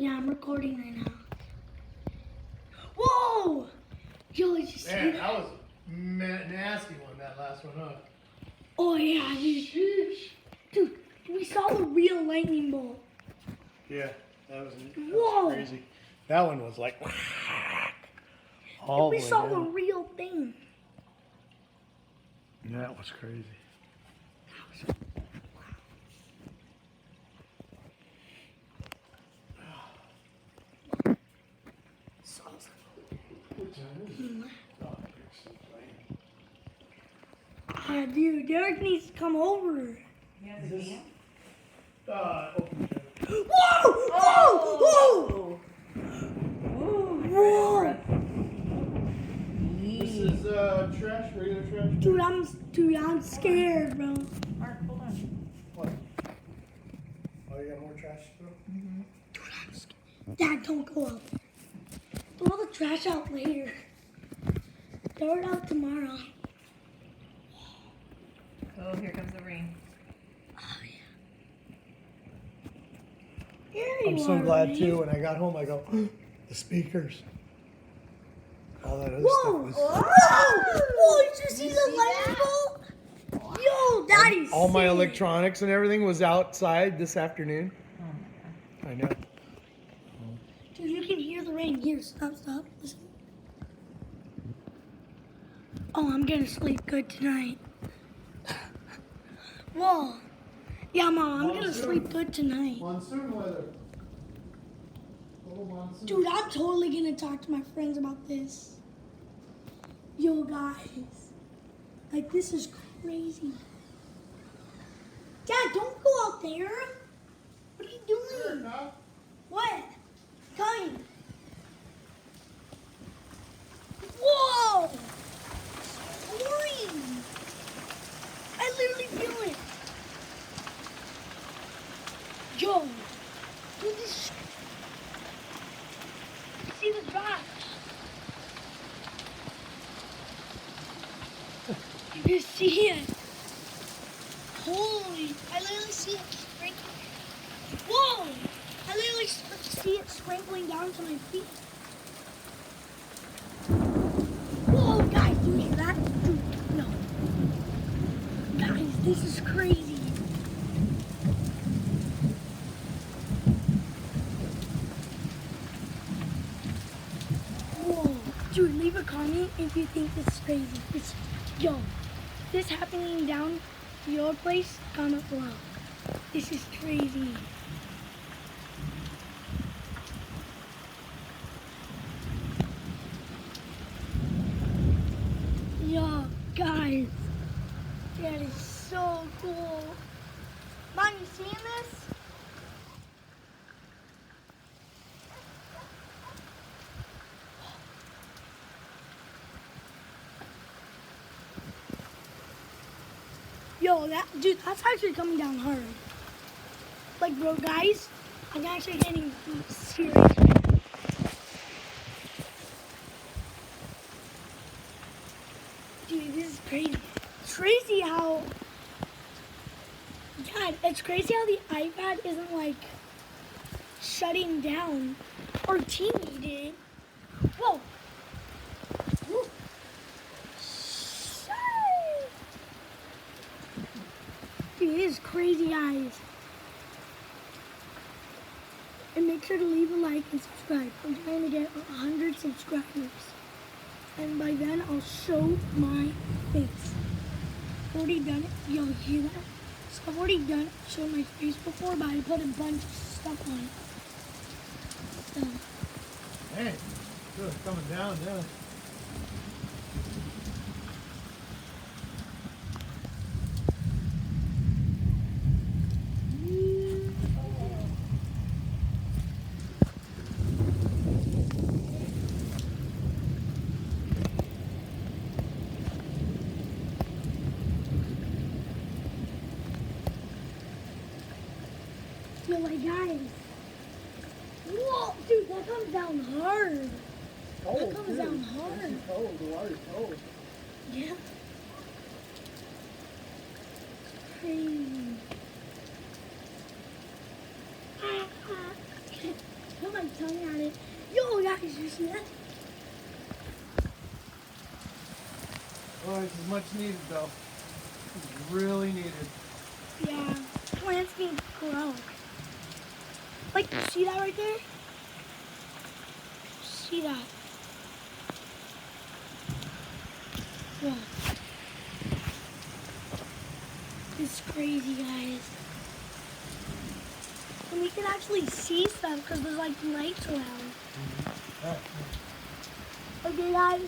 Yeah, I'm recording right now. Whoa! Yo, did you see that? That was nasty one, that last one, huh? Oh, yeah, dude. Sheesh. Dude, we saw the real lightning bolt. Yeah, that was Whoa. crazy. That one was like all We the way saw the down. real thing. That was crazy. Dude, Derek needs to come over. Open Whoa! Whoa! Whoa! Whoa! This is trash, regular trash. Dude, I'm scared, bro. Mark, hold on. What? Oh, you got more trash to throw? Dude, I'm scared. Dad, don't go out there. Throw the trash out later. Throw it out tomorrow. Oh, here comes the rain. Oh, yeah. Here you I'm so are, glad Reed. too. When I got home, I go, the speakers. All that other Whoa! stuff was. Whoa! Did you see the lightning bolt? Yo, Daddy's All my sick. electronics and everything was outside this afternoon. Oh my God. I know. Dude, you can hear the rain. Here, stop. Listen. Oh, I'm gonna sleep good tonight. Whoa. Yeah, Mom, I'm gonna sleep good tonight. Monsoon weather. Little monsoon. Dude, I'm totally gonna talk to my friends about this. Yo, guys. Like, this is crazy. Dad, don't go out there. What are you doing? What? Coming. Whoa! Pouring. I literally feel it. Yo, dude, this. See the drops. You see it? Holy! I literally see it sprinkling. Whoa! I literally see it sprinkling down to my feet. Whoa, guys, do you hear that? Dude, no. Guys, this is crazy. Whoa. Dude, leave a comment if you think this is crazy. Yo, this happening down your place, comment below. This is crazy. Yo, guys, that is so cool. Mom, you seeing this? Yo, dude, that's actually coming down hard. Like, bro, guys, I'm actually getting serious. Dude, this is crazy. It's crazy how, God, it's crazy how the iPad isn't like shutting down. Our TV did. Whoa. Woo. Dude, it is crazy, guys. And make sure to leave a like and subscribe. I'm trying to get 100 subscribers. And by then, I'll show my face. I've already done it. Yo, hear that? So I've already done it, showed my face before, but I put a bunch of stuff on it. So, Hey, good, coming down now. yo, like, guys. Whoa, dude, that comes down hard. That comes down hard. Cold, the water's cold. Yeah. Crazy. Put my see it? Oh, this is much needed though. This is really needed. Yeah, plants need to grow. Like, see that right there? See that? Whoa. It's crazy, guys. And we can actually see stuff because there's like lights around. Alright. Okay, guys,